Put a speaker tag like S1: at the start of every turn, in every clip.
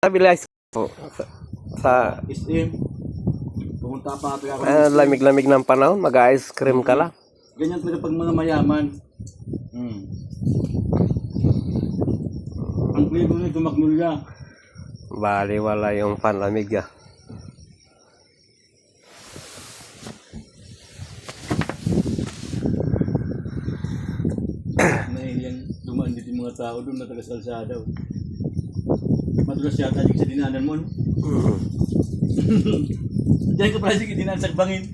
S1: Nabili ice cream po. Sa
S2: SM. Pumunta pa ako.
S1: lamig-lamig ng panahon, mag-ice cream ka lang.
S2: Ganyan talaga pag mga mayaman. Ang flavor nito magnolia.
S1: Bali wala yung panlamig ah.
S2: Nahihiyang dumaan dito yung mga tao doon na taga Salsada. Madulas yata yung sa dinanan mo, no? Diyan ka pala sige dinaan sa bangin.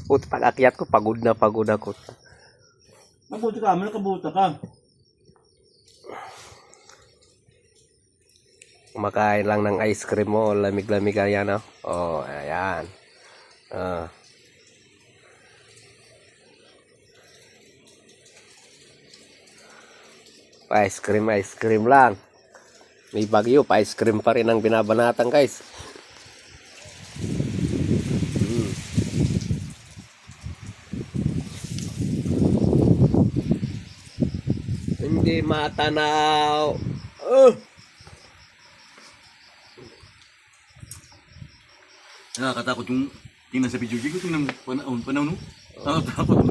S1: Pag akyat ko, pagod na pagod ako.
S2: Mabuti ka, nakabuta ka.
S1: Kumakain lang ng ice cream mo, lamig-lamig ayan oh. Oh, ayan. Ice cream lang. May bagyo, pa-ice cream pa rin ang binabanatan, guys. Hindi matanaw.
S2: Nakakatakot yung tingnan sa video. Ko tingnan mo, panahon, no? Nakakatakot.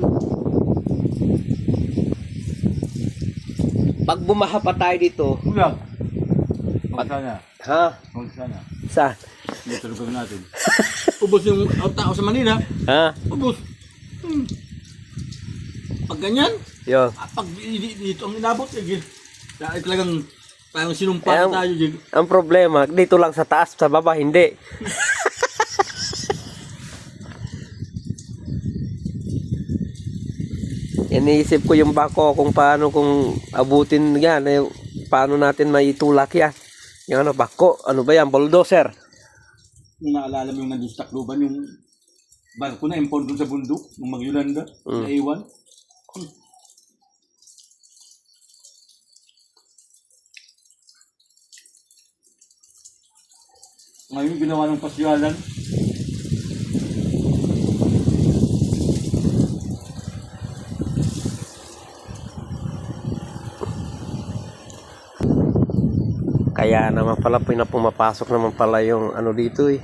S1: Pag bumaha pa tayo dito,
S2: Kuya, kung sana.
S1: ha?
S2: Kung sana.
S1: Saan?
S2: Dito lugar natin. Ubus yung tao sa Manila.
S1: Ha?
S2: Ubus. Pag ganyan,
S1: Yo.
S2: pag dito ang inabot, talagang parang sinumpa tayo.
S1: Ang problema, dito lang sa taas, sa baba, hindi. Iniisip ko yung bako kung paano kung abutin yan, paano natin maitulak yan. Yung ano, bako, ano ba yan, bulldozer.
S2: Kung naalala mo yung nandun sa Tacloban, yung barko na impon dun sa bundok, nung Magyulanda, na iwan. Ngayon ginawa ng pasyalan.
S1: Kaya naman pala pumapasok naman pala yung ano dito eh.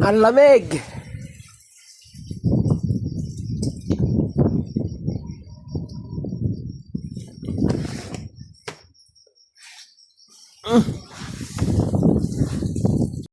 S1: Ang lamig!